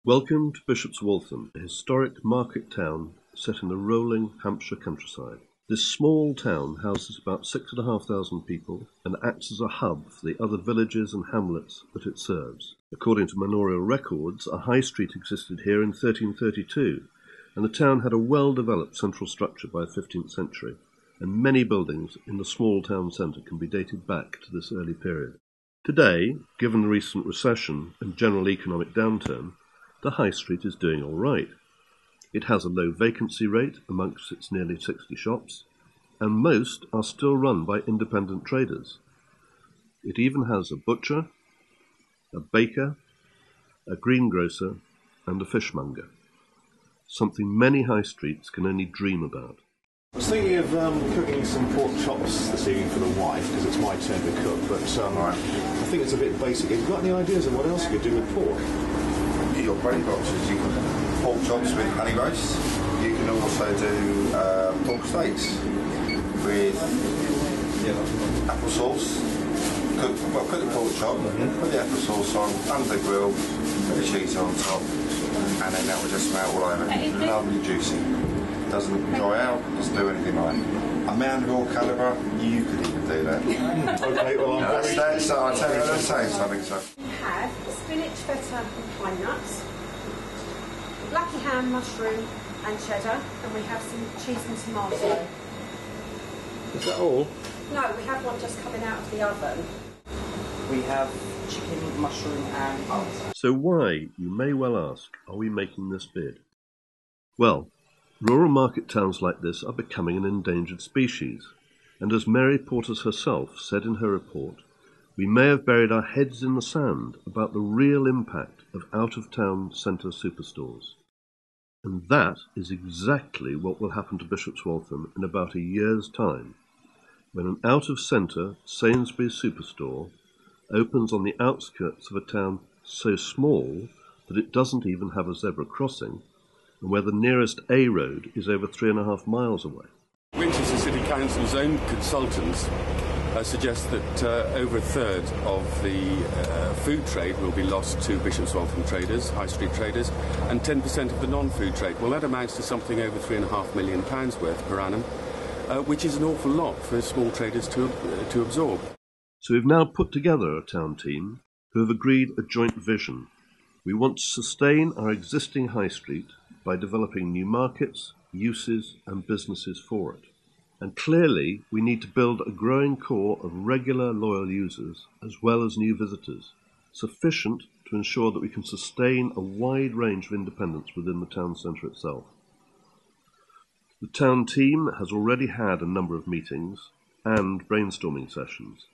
Welcome to Bishop's Waltham, a historic market town set in the rolling Hampshire countryside. This small town houses about 6,500 people and acts as a hub for the other villages and hamlets that it serves. According to manorial records, a high street existed here in 1332, and the town had a well-developed central structure by the 15th century, and many buildings in the small town centre can be dated back to this early period. Today, given the recent recession and general economic downturn, the High Street is doing all right. It has a low vacancy rate amongst its nearly 60 shops, and most are still run by independent traders. It even has a butcher, a baker, a greengrocer, and a fishmonger, something many high streets can only dream about. I was thinking of cooking some pork chops this evening for the wife, because it's my turn to cook, but I think it's a bit basic. Have you got any ideas of what else you could do with pork? Your bread boxes, you can pork chops with honey roast. You can also do pork steaks with applesauce. Cook the pork chop, put the applesauce on, under the grill, put the cheese on top, and then that will just melt all over. Lovely juicy. Doesn't dry out, doesn't do anything like it. A mandible calibre, you could even do that. Okay, well, I'll tell you what I'm saying something, so. We have spinach, feta and pine nuts, blacky ham, mushroom and cheddar, and we have some cheese and tomato. Is that all? No, we have one just coming out of the oven. We have chicken, mushroom and butter. So why, you may well ask, are we making this bid? Well, rural market towns like this are becoming an endangered species, and as Mary Portas herself said in her report, we may have buried our heads in the sand about the real impact of out-of-town centre superstores. And that is exactly what will happen to Bishop's Waltham in about a year's time, when an out-of-centre Sainsbury's superstore opens on the outskirts of a town so small that it doesn't even have a zebra crossing, and where the nearest A road is over 3.5 miles away. Winchester City Council's own consultants suggest that over a third of the food trade will be lost to Bishop's Waltham traders, high street traders, and 10% of the non-food trade. Well, that amounts to something over £3.5 million worth per annum, which is an awful lot for small traders to absorb. So we've now put together a town team who have agreed a joint vision. We want to sustain our existing high street by developing new markets, uses and businesses for it. And clearly we need to build a growing core of regular loyal users as well as new visitors, sufficient to ensure that we can sustain a wide range of independence within the town centre itself. The town team has already had a number of meetings and brainstorming sessions.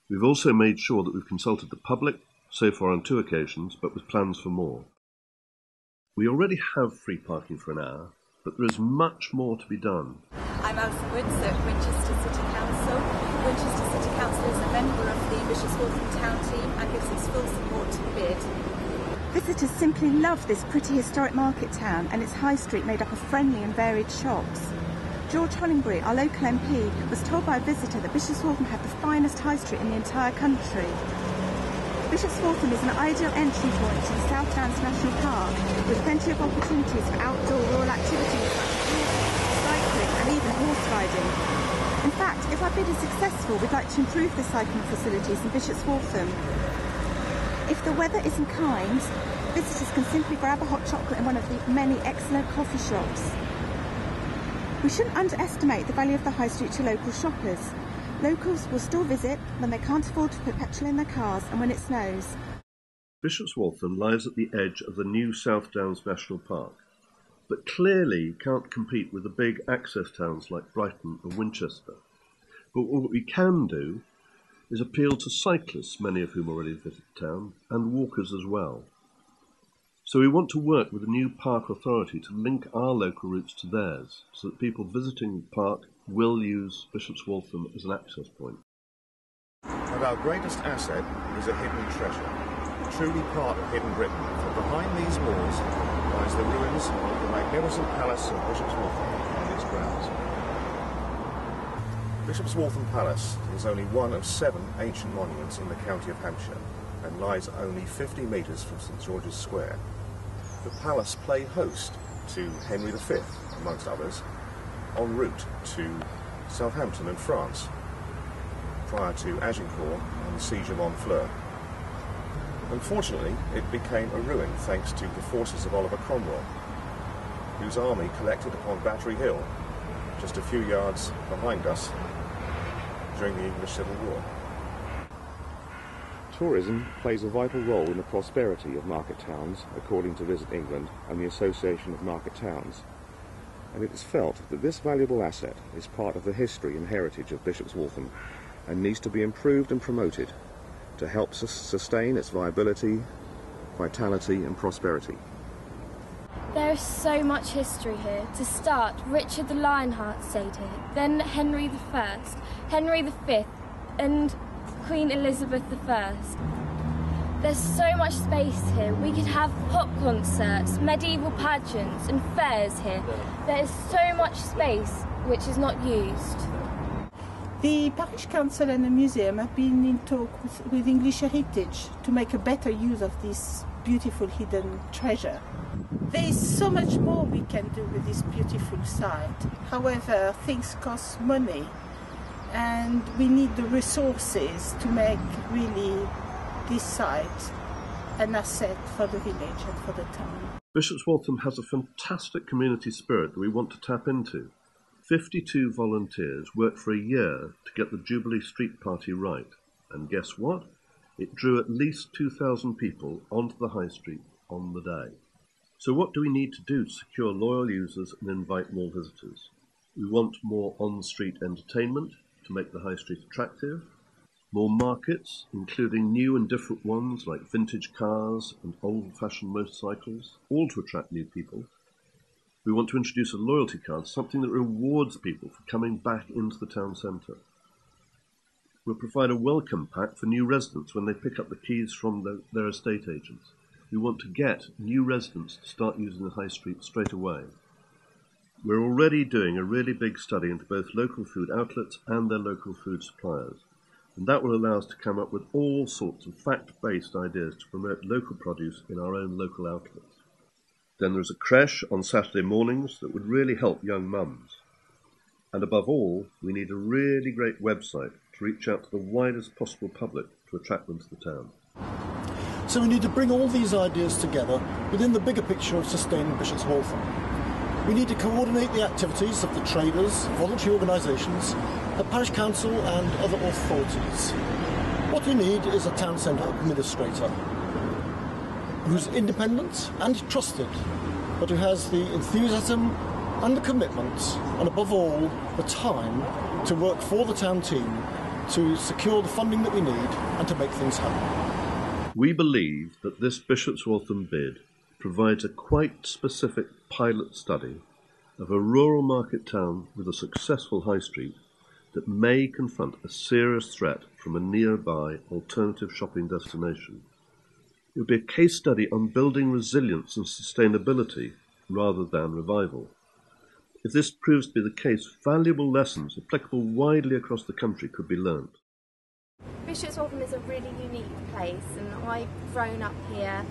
We've also made sure that we've consulted the public, so far on 2 occasions, but with plans for more. We already have free parking for an hour, but there is much more to be done. I'm Alison Woods at Winchester City Council. Winchester City Council is a member of the Bishop's Waltham Town Team and gives its full support to the bid. Visitors simply love this pretty historic market town and its high street made up of friendly and varied shops. George Hollingbury, our local MP, was told by a visitor that Bishop's Waltham had the finest high street in the entire country. Bishop's Waltham is an ideal entry point to the South Downs National Park, with plenty of opportunities for outdoor rural activities such as walking, cycling and even horse riding. In fact, if our bid is successful, we'd like to improve the cycling facilities in Bishop's Waltham. If the weather isn't kind, visitors can simply grab a hot chocolate in one of the many excellent coffee shops. We shouldn't underestimate the value of the high street to local shoppers. Locals will still visit when they can't afford to put petrol in their cars and when it snows. Bishop's Waltham lies at the edge of the new South Downs National Park, but clearly can't compete with the big access towns like Brighton and Winchester. But what we can do is appeal to cyclists, many of whom already visit town, and walkers as well. So we want to work with the new park authority to link our local routes to theirs, so that people visiting the park will use Bishop's Waltham as an access point. And our greatest asset is a hidden treasure, truly part of hidden Britain, for behind these walls lies the ruins of the magnificent palace of Bishop's Waltham and its grounds. Bishop's Waltham Palace is only one of 7 ancient monuments in the county of Hampshire and lies only 50 metres from St George's Square. The palace played host to Henry V, amongst others, en route to Southampton in France, prior to Agincourt and the siege of Honfleur. Unfortunately, it became a ruin thanks to the forces of Oliver Cromwell, whose army collected upon Battery Hill, just a few yards behind us, during the English Civil War. Tourism plays a vital role in the prosperity of market towns, according to Visit England and the Association of Market Towns. And it is felt that this valuable asset is part of the history and heritage of Bishop's Waltham and needs to be improved and promoted to help sustain its viability, vitality and prosperity. There is so much history here. To start, Richard the Lionheart stayed here, then Henry I, Henry V and Queen Elizabeth I. There's so much space here. We could have pop concerts, medieval pageants and fairs here. There is so much space which is not used. The Parish Council and the museum have been in talk with English Heritage to make a better use of this beautiful hidden treasure. There is so much more we can do with this beautiful site. However, things cost money and we need the resources to make really this site an asset for the village and for the town. Bishop's Waltham has a fantastic community spirit that we want to tap into. 52 volunteers worked for a year to get the Jubilee Street Party right, and guess what? It drew at least 2,000 people onto the High Street on the day. So what do we need to do to secure loyal users and invite more visitors? We want more on-street entertainment to make the High Street attractive, more markets, including new and different ones like vintage cars and old-fashioned motorcycles, all to attract new people. We want to introduce a loyalty card, something that rewards people for coming back into the town centre. We'll provide a welcome pack for new residents when they pick up the keys from their estate agents. We want to get new residents to start using the High Street straight away. We're already doing a really big study into both local food outlets and their local food suppliers, and that will allow us to come up with all sorts of fact-based ideas to promote local produce in our own local outlets. Then there's a creche on Saturday mornings that would really help young mums. And above all, we need a really great website to reach out to the widest possible public to attract them to the town. So we need to bring all these ideas together within the bigger picture of sustaining Bishop's Waltham. We need to coordinate the activities of the traders, voluntary organisations, the parish council and other authorities. What we need is a town centre administrator who's independent and trusted, but who has the enthusiasm and the commitment, and above all, the time to work for the town team to secure the funding that we need and to make things happen. We believe that this Bishop's Waltham bid provides a quite specific pilot study of a rural market town with a successful high street that may confront a serious threat from a nearby alternative shopping destination. It would be a case study on building resilience and sustainability rather than revival. If this proves to be the case, valuable lessons applicable widely across the country could be learnt. Bishop's Waltham is a really unique place, and I've grown up here.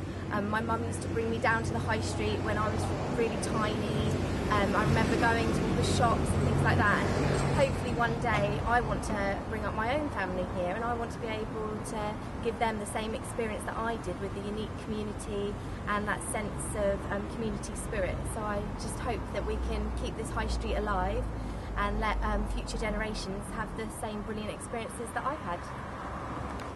My mum used to bring me down to the high street when I was really tiny. I remember going to all the shops and things like that, and hopefully one day I want to bring up my own family here, and I want to be able to give them the same experience that I did with the unique community and that sense of community spirit. So I just hope that we can keep this high street alive and let future generations have the same brilliant experiences that I've had.